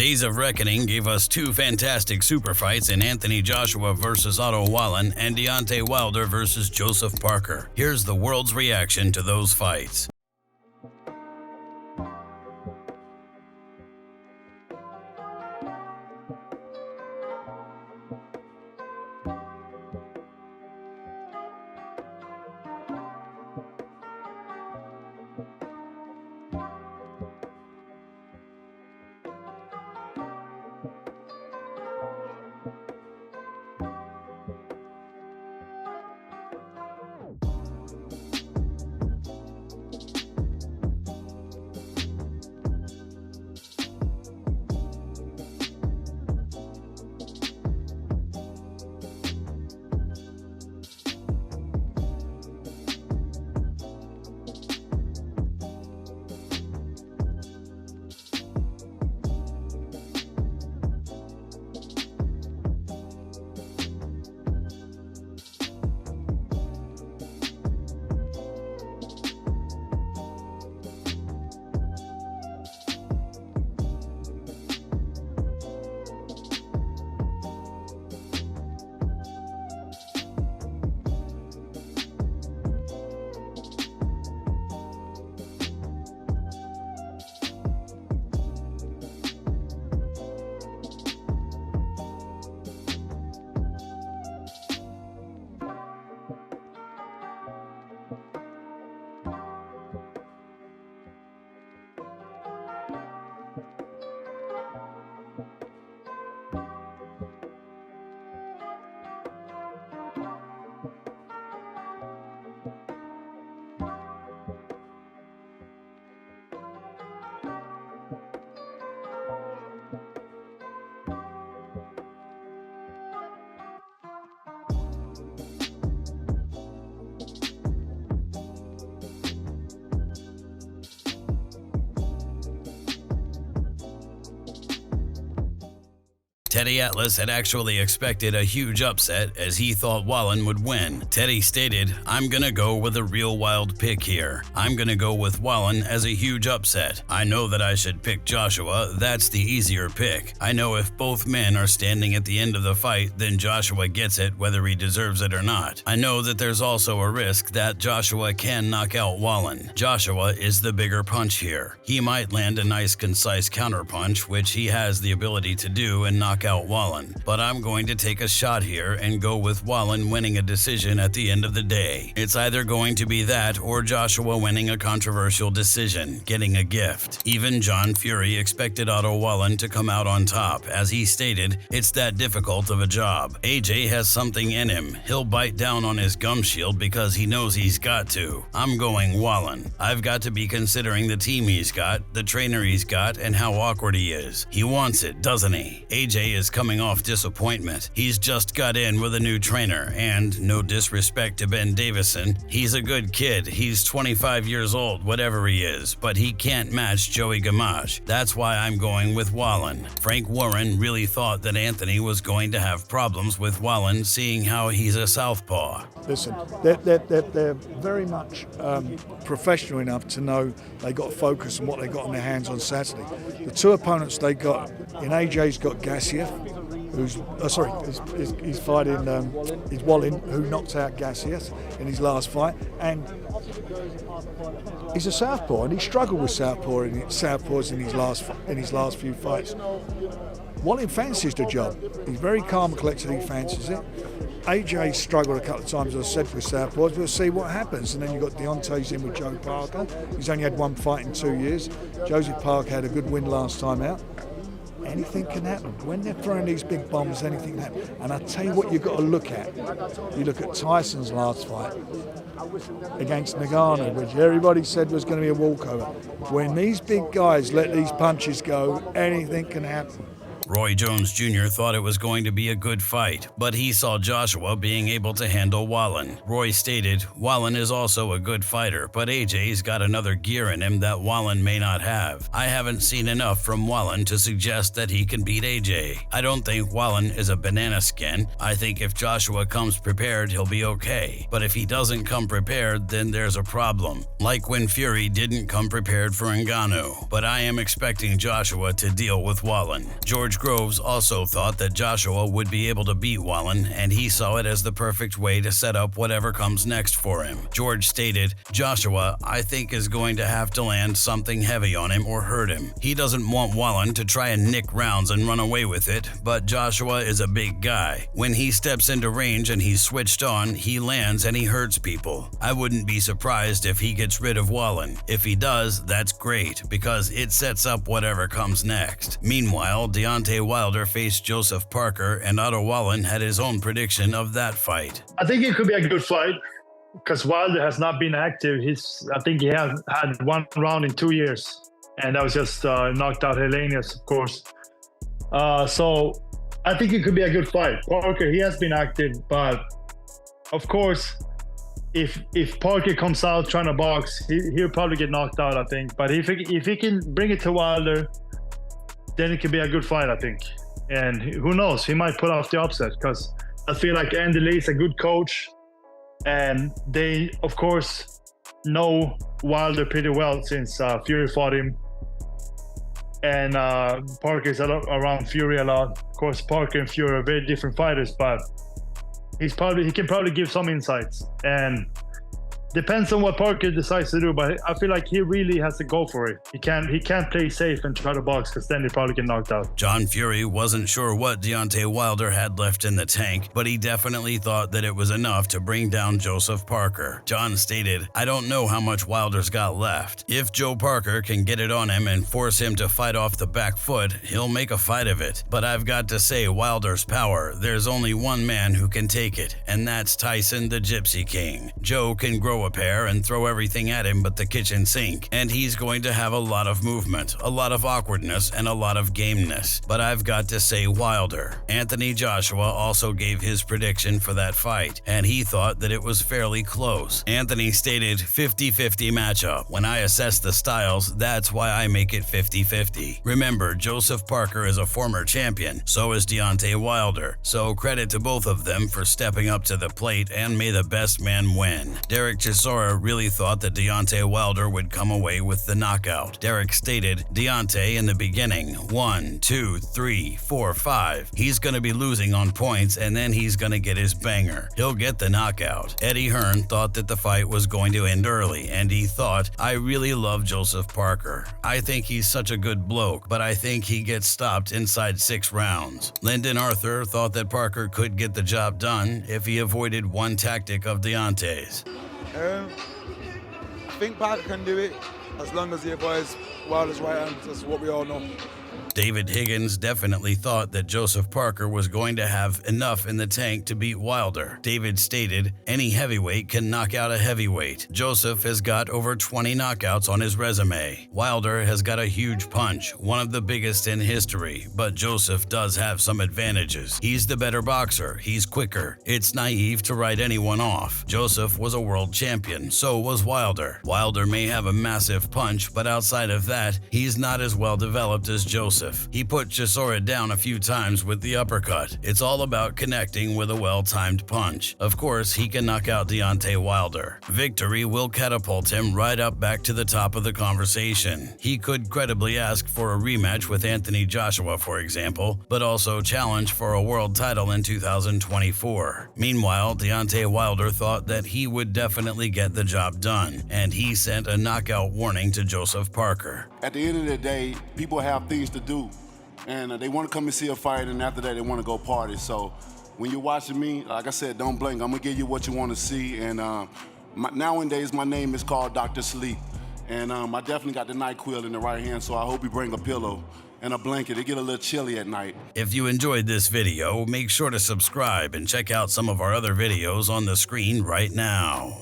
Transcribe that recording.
Days of Reckoning gave us two fantastic super fights in Anthony Joshua versus Otto Wallin and Deontay Wilder versus Joseph Parker. Here's the world's reaction to those fights. Teddy Atlas had actually expected a huge upset as he thought Wallin would win. Teddy stated, "I'm gonna go with a real wild pick here. I'm gonna go with Wallin as a huge upset. I know that I should pick Joshua, that's the easier pick. I know if both men are standing at the end of the fight, then Joshua gets it whether he deserves it or not. I know that there's also a risk that Joshua can knock out Wallin. Joshua is the bigger punch here. He might land a nice concise counterpunch, which he has the ability to do and knock out Wallin. But I'm going to take a shot here and go with Wallin winning a decision at the end of the day. It's either going to be that or Joshua winning a controversial decision, getting a gift." Even John Fury expected Otto Wallin to come out on top. As he stated, "It's that difficult of a job. AJ has something in him. He'll bite down on his gum shield because he knows he's got to. I'm going Wallin. I've got to be considering the team he's got, the trainer he's got, and how awkward he is. He wants it, doesn't he? AJ is coming off disappointment. He's just got in with a new trainer, and no disrespect to Ben Davison, he's a good kid. He's 25 years old, whatever he is, but he can't match Joey Gamache. That's why I'm going with Wallin." Frank Warren really thought that Anthony was going to have problems with Wallin, seeing how he's a southpaw. Listen, they're very much professional enough to know they got to focus on what they got on their hands on Saturday. The two opponents they got, in AJ's got Gassiev, who's he's fighting is Wallin, who knocked out Gassiev in his last fight, and he's a southpaw, and he struggled with southpaws in his last few fights. Wallin fancies the job. He's very calm and collected. He fancies it. AJ struggled a couple of times, as I said, with southpaws. We'll see what happens. And then you've got Deontay's in with Joe Parker. He's only had one fight in 2 years. Joseph Parker had a good win last time out. Anything can happen. When they're throwing these big bombs, anything can happen. And I tell you what you've got to look at. You look at Tyson's last fight against Nagano, which everybody said was going to be a walkover. When these big guys let these punches go, anything can happen. Roy Jones Jr. thought it was going to be a good fight, but he saw Joshua being able to handle Wallin. Roy stated, "Wallin is also a good fighter, but AJ's got another gear in him that Wallin may not have. I haven't seen enough from Wallin to suggest that he can beat AJ. I don't think Wallin is a banana skin. I think if Joshua comes prepared, he'll be okay. But if he doesn't come prepared, then there's a problem. Like when Fury didn't come prepared for Ngannou. But I am expecting Joshua to deal with Wallin." George Groves also thought that Joshua would be able to beat Wallin, and he saw it as the perfect way to set up whatever comes next for him. George stated, "Joshua, I think, is going to have to land something heavy on him or hurt him. He doesn't want Wallin to try and nick rounds and run away with it, but Joshua is a big guy. When he steps into range and he's switched on, he lands and he hurts people. I wouldn't be surprised if he gets rid of Wallin. If he does, that's great, because it sets up whatever comes next." Meanwhile, Deontay Wilder faced Joseph Parker, and Otto Wallin had his own prediction of that fight. I think it could be a good fight because Wilder has not been active. I think he has had one round in 2 years, and that was just knocked out Hellenius, of course. So I think it could be a good fight. Parker, he has been active, but of course, if Parker comes out trying to box, he'll probably get knocked out, I think. But if he can bring it to Wilder, then it could be a good fight, I think. And who knows, he might pull off the upset, because I feel like Andy Lee's a good coach, and they, of course, know Wilder pretty well since Fury fought him. And Parker's around Fury a lot. Of course, Parker and Fury are very different fighters, but he can probably give some insights. And depends on what Parker decides to do, but I feel like he really has to go for it. He can't play safe and try to box, because then he probably get knocked out. John Fury wasn't sure what Deontay Wilder had left in the tank, but he definitely thought that it was enough to bring down Joseph Parker. John stated, "I don't know how much Wilder's got left. If Joe Parker can get it on him and force him to fight off the back foot, he'll make a fight of it. But I've got to say, Wilder's power, there's only one man who can take it, and that's Tyson the Gypsy King. Joe can grow a pair and throw everything at him but the kitchen sink, and he's going to have a lot of movement, a lot of awkwardness, and a lot of gameness. But I've got to say Wilder." Anthony Joshua also gave his prediction for that fight, and he thought that it was fairly close. Anthony stated, 50-50 matchup. When I assess the styles, that's why I make it 50-50. Remember, Joseph Parker is a former champion, so is Deontay Wilder, so credit to both of them for stepping up to the plate, and may the best man win. Derek Chisora really thought that Deontay Wilder would come away with the knockout. Derek stated, "Deontay in the beginning, 1, 2, 3, 4, 5. He's going to be losing on points, and then he's going to get his banger. He'll get the knockout." Eddie Hearn thought that the fight was going to end early, and he thought, "I really love Joseph Parker. I think he's such a good bloke, but I think he gets stopped inside 6 rounds. Lyndon Arthur thought that Parker could get the job done if he avoided one tactic of Deontay's. I think Parker can do it as long as he avoids Wilder's right hand. That's what we all know. David Higgins definitely thought that Joseph Parker was going to have enough in the tank to beat Wilder. David stated, "Any heavyweight can knock out a heavyweight. Joseph has got over 20 knockouts on his resume. Wilder has got a huge punch, one of the biggest in history, but Joseph does have some advantages. He's the better boxer, he's quicker. It's naive to write anyone off. Joseph was a world champion, so was Wilder. Wilder may have a massive punch, but outside of that, he's not as well developed as Joseph. He put Chisora down a few times with the uppercut. It's all about connecting with a well-timed punch. Of course, he can knock out Deontay Wilder. Victory will catapult him right up back to the top of the conversation. He could credibly ask for a rematch with Anthony Joshua, for example, but also challenge for a world title in 2024. Meanwhile, Deontay Wilder thought that he would definitely get the job done, and he sent a knockout warning to Joseph Parker. At the end of the day, people have things to do, and they want to come and see a fight, and after that, they want to go party. So when you're watching me, like I said, don't blink. I'm going to give you what you want to see, and nowadays, my name is called Dr. Sleep, and I definitely got the NyQuil in the right hand, so I hope you bring a pillow and a blanket. It get a little chilly at night. If you enjoyed this video, make sure to subscribe and check out some of our other videos on the screen right now.